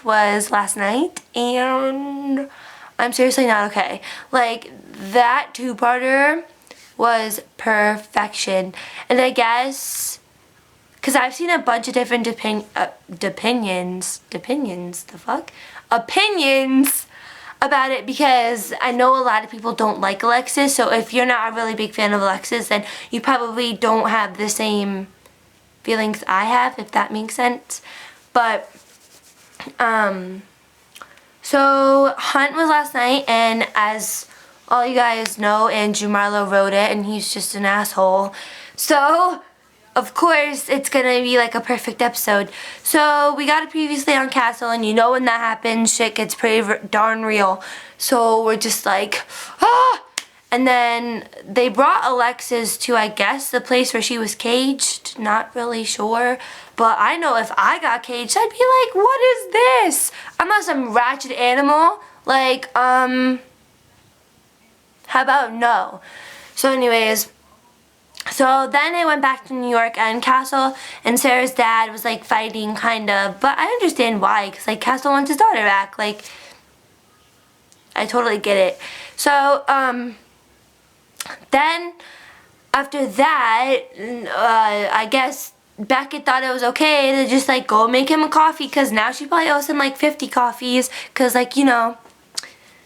was last night, and I'm seriously not okay. Like, that two-parter was perfection. And I guess, because I've seen a bunch of different opinions about it, because I know a lot of people don't like Alexis, so if you're not a really big fan of Alexis, then you probably don't have the same feelings I have, if that makes sense. But, so Hunt was last night, and as all you guys know, Andrew Marlowe wrote it, and he's just an asshole. So, of course, it's gonna be like a perfect episode. So, we got it previously on Castle, and you know when that happens, shit gets pretty darn real. So, we're just like, ah! And then they brought Alexis to, I guess, the place where she was caged. Not really sure. But I know if I got caged, I'd be like, what is this? I'm not some ratchet animal. Like, how about no? So anyways, so then I went back to New York, and Castle and Sarah's dad was like fighting, kind of. But I understand why, because like Castle wants his daughter back. Like, I totally get it. So, then, after that, I guess Beckett thought it was okay to just, like, go make him a coffee, because now she probably owes him, like, 50 coffees, because, like, you know,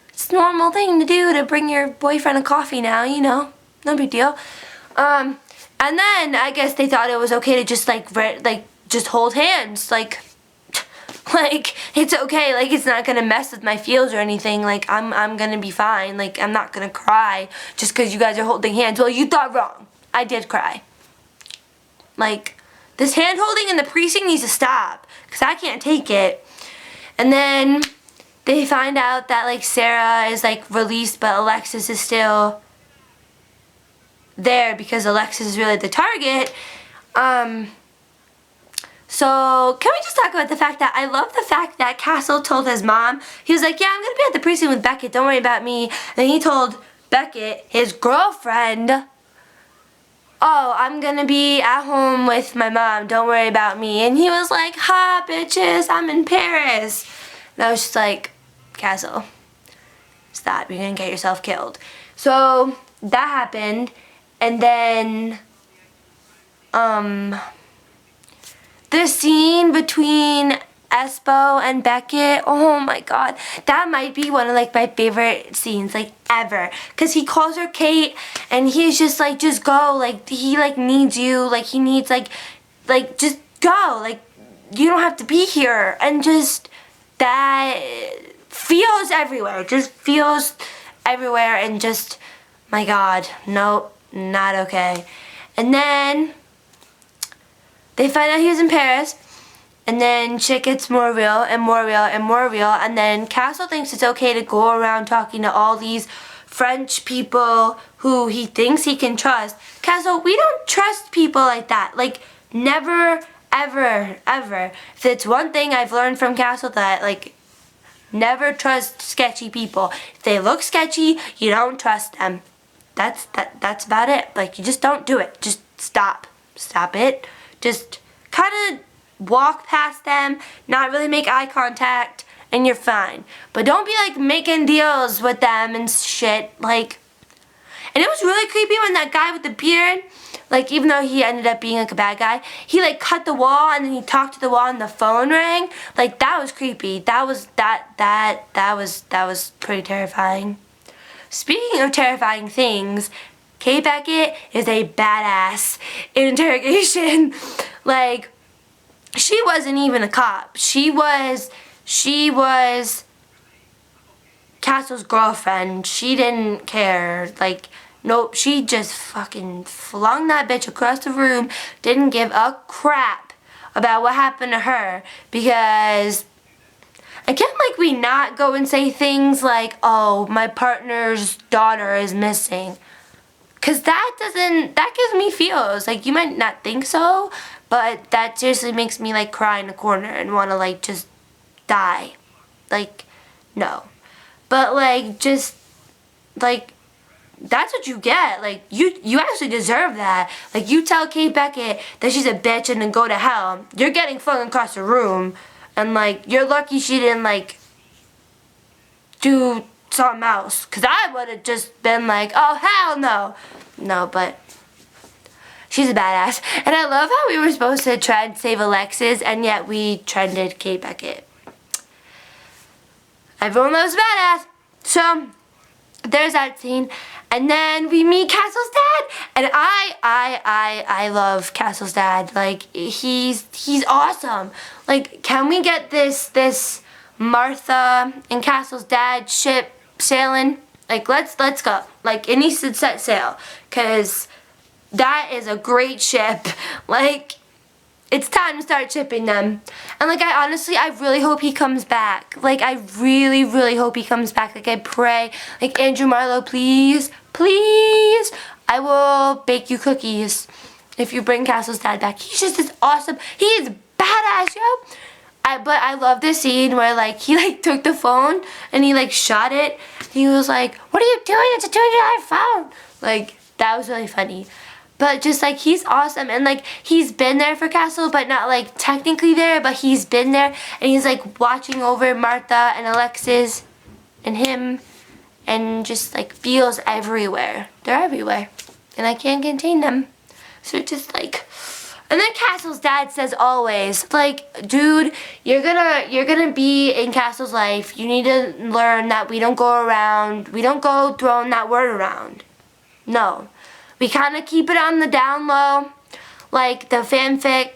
it's a normal thing to do to bring your boyfriend a coffee now, you know, no big deal. And then, I guess they thought it was okay to just, like, just hold hands, like, it's okay, like, it's not gonna mess with my feels or anything, like, I'm gonna be fine, like, I'm not gonna cry just because you guys are holding hands. Well, you thought wrong. I did cry. Like, this hand holding in the precinct needs to stop, because I can't take it. And then they find out that, like, Sarah is, like, released, but Alexis is still there, because Alexis is really the target. So, can we just talk about the fact that I love the fact that Castle told his mom, he was like, yeah, I'm going to be at the precinct with Beckett, don't worry about me. And he told Beckett, his girlfriend, oh, I'm going to be at home with my mom, don't worry about me. And he was like, ha, bitches, I'm in Paris. And I was just like, Castle, stop, you're going to get yourself killed. So, that happened, and then, the scene between Espo and Beckett, oh my god, that might be one of like my favorite scenes like ever, because he calls her Kate, and he's just like, just go, like he like needs you, like he needs like just go, like you don't have to be here, and just that feels everywhere, and just, my god, nope, not okay. And then they find out he was in Paris, and then shit gets more real and more real and more real, and then Castle thinks it's okay to go around talking to all these French people who he thinks he can trust. Castle, we don't trust people like that. Like, never, ever, ever. If it's one thing I've learned from Castle, that, like, never trust sketchy people. If they look sketchy, you don't trust them. That's about it. Like, you just don't do it. Just stop. Stop it. Just kind of walk past them, not really make eye contact, and you're fine. But don't be like making deals with them and shit, like. And it was really creepy when that guy with the beard, like, even though he ended up being like a bad guy, he like cut the wall and then he talked to the wall and the phone rang. Like, that was creepy. That was pretty terrifying. Speaking of terrifying things, Kate Beckett is a badass in interrogation. Like, she wasn't even a cop. She was Castle's girlfriend. She didn't care. Like, nope, she just fucking flung that bitch across the room, didn't give a crap about what happened to her, because I can't, like, we not go and say things like, oh, my partner's daughter is missing. Because that gives me feels. Like, you might not think so, but that seriously makes me, like, cry in a corner and want to, like, just die. Like, no. But, like, just, like, that's what you get. Like, you actually deserve that. Like, you tell Kate Beckett that she's a bitch and then go to hell. You're getting flung across the room. And like, you're lucky she didn't like do something else. Cause I would have just been like, oh hell no. No, but she's a badass. And I love how we were supposed to try and save Alexis and yet we trended Kate Beckett. Everyone loves badass. So there's that scene. And then we meet Castle's dad. And I love Castle's dad. Like, he's awesome. Like, can we get this Martha and Castle's dad ship sailing? Like, let's go. Like, it needs to set sail. Because that is a great ship. Like, it's time to start shipping them. And like, I really hope he comes back. Like, I really, really hope he comes back. Like, I pray. Like, Andrew Marlowe, please, please. I will bake you cookies if you bring Castle's dad back. He's just this awesome. He is badass, yo. But I love this scene where like, he like took the phone and he like shot it. He was like, what are you doing? It's a $200 phone. Like, that was really funny. But just like, he's awesome. And like, he's been there for Castle, but not like technically there, but he's been there. And he's like watching over Martha and Alexis and him. And just like feels everywhere. They're everywhere. And I can't contain them. So it's just like, and then Castle's dad says always, like, dude, you're gonna be in Castle's life. You need to learn that we don't go throwing that word around. No. We kind of keep it on the down low, like the fanfic,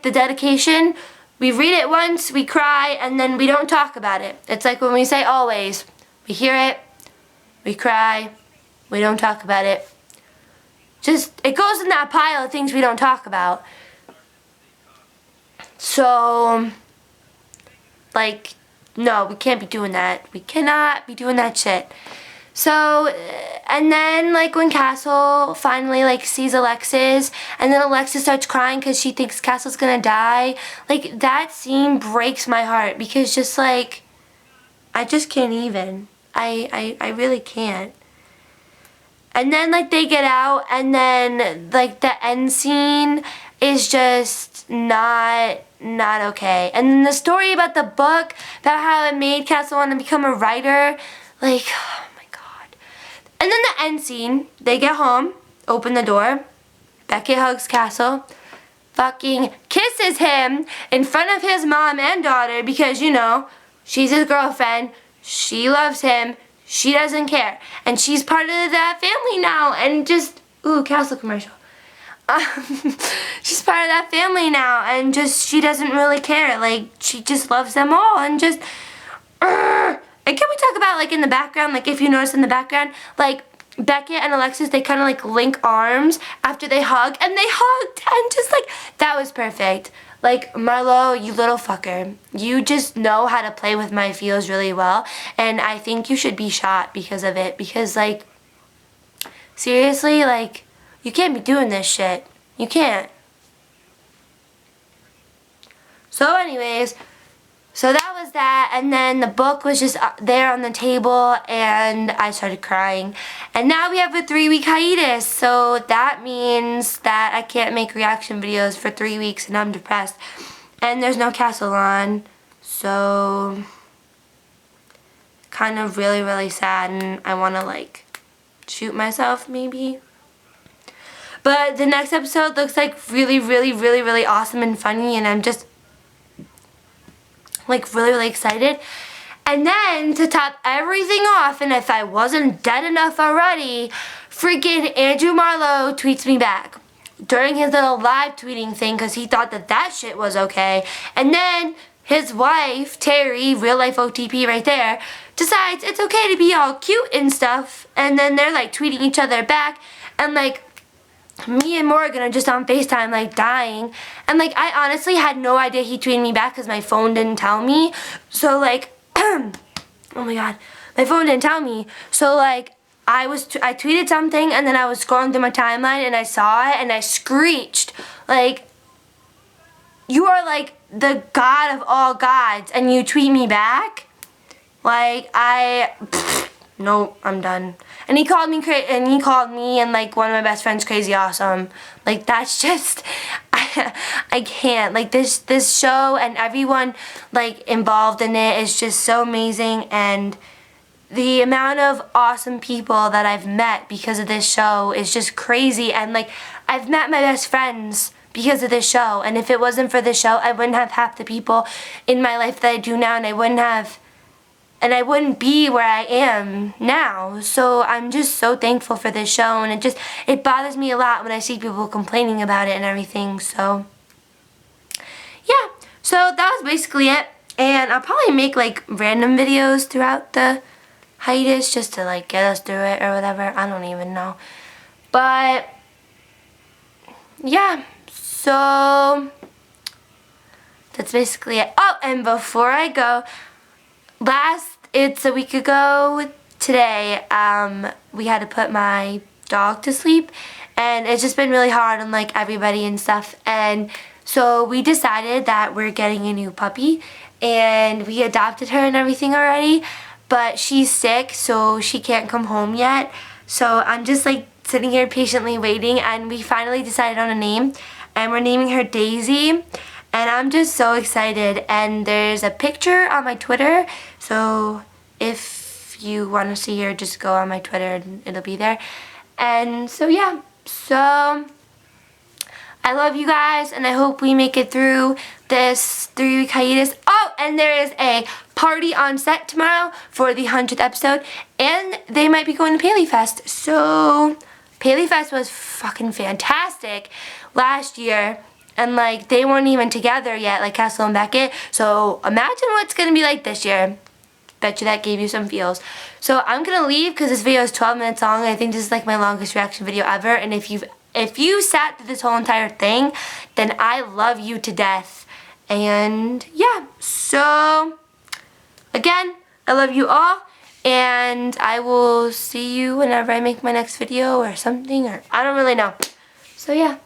the dedication. We read it once, we cry, and then we don't talk about it. It's like when we say always. We hear it, we cry, we don't talk about it. Just, it goes in that pile of things we don't talk about. So, like, no, we can't be doing that. We cannot be doing that shit. So, and then like when Castle finally like sees Alexis, and then Alexis starts crying because she thinks Castle's gonna die. Like, that scene breaks my heart because just like, I just can't even. I really can't. And then like they get out, and then like the end scene is just not okay. And then the story about the book, about how it made Castle want to become a writer, like, and then the end scene, they get home, open the door, Beckett hugs Castle, fucking kisses him in front of his mom and daughter because, you know, she's his girlfriend, she loves him, she doesn't care. And she's part of that family now, and just, ooh, Castle commercial. She's part of that family now, and just, she doesn't really care. Like, she just loves them all, and just, and can we talk about, like, in the background, like, if you notice in the background, like, Beckett and Alexis, they kind of, like, link arms after they hug, and they hugged, and just, like, that was perfect. Like, Marlo, you little fucker, you just know how to play with my feels really well, and I think you should be shot because of it, because, like, seriously, like, you can't be doing this shit. You can't. So anyways, so that was that, and then the book was just there on the table, and I started crying. And now we have a 3-week hiatus, so that means that I can't make reaction videos for 3 weeks, and I'm depressed. And there's no Castle on, so kind of really, really sad, and I want to, like, shoot myself, maybe. But the next episode looks like really, really, really, really awesome and funny, and I'm just like really, really excited. And then to top everything off, and if I wasn't dead enough already, freaking Andrew Marlowe tweets me back during his little live tweeting thing because he thought that that shit was okay. And then his wife, Terry, real life OTP right there, decides it's okay to be all cute and stuff. And then they're like tweeting each other back, and like me and Morgan are just on FaceTime, like, dying. And, like, I honestly had no idea he tweeted me back because my phone didn't tell me. So, like, oh my god, my phone didn't tell me. So, like, I tweeted something, and then I was scrolling through my timeline, and I saw it, and I screeched. Like, you are, like, the god of all gods, and you tweet me back? Like, nope, I'm done. And he called me and like one of my best friends crazy awesome. Like, that's just, I I can't. Like this show and everyone like involved in it is just so amazing, and the amount of awesome people that I've met because of this show is just crazy. And like I've met my best friends because of this show, and if it wasn't for this show, I wouldn't have half the people in my life that I do now, and I wouldn't be where I am now. So I'm just so thankful for this show, and it bothers me a lot when I see people complaining about it and everything. So yeah, so that was basically it, and I'll probably make like random videos throughout the hiatus just to like get us through it or whatever. I don't even know, but yeah, so that's basically it. Oh, and before I go, it's a week ago today, we had to put my dog to sleep, and it's just been really hard on like everybody and stuff, and so we decided that we're getting a new puppy, and we adopted her and everything already, but she's sick, so she can't come home yet. So I'm just like sitting here patiently waiting, and we finally decided on a name, and we're naming her Daisy, and I'm just so excited. And there's a picture on my Twitter, so if you want to see her, just go on my Twitter and it'll be there. And so yeah, so I love you guys, and I hope we make it through this 3-week hiatus. Oh, and there is a party on set tomorrow for the 100th episode, and they might be going to Paley Fest. So Paley Fest was fucking fantastic last year, and like they weren't even together yet, like Castle and Beckett. So imagine what's gonna be like this year. Bet you that gave you some feels. So I'm gonna leave because this video is 12 minutes long. I think this is like my longest reaction video ever, and if you sat through this whole entire thing, then I love you to death. And yeah, so again, I love you all, and I will see you whenever I make my next video or something, or I don't really know. So yeah.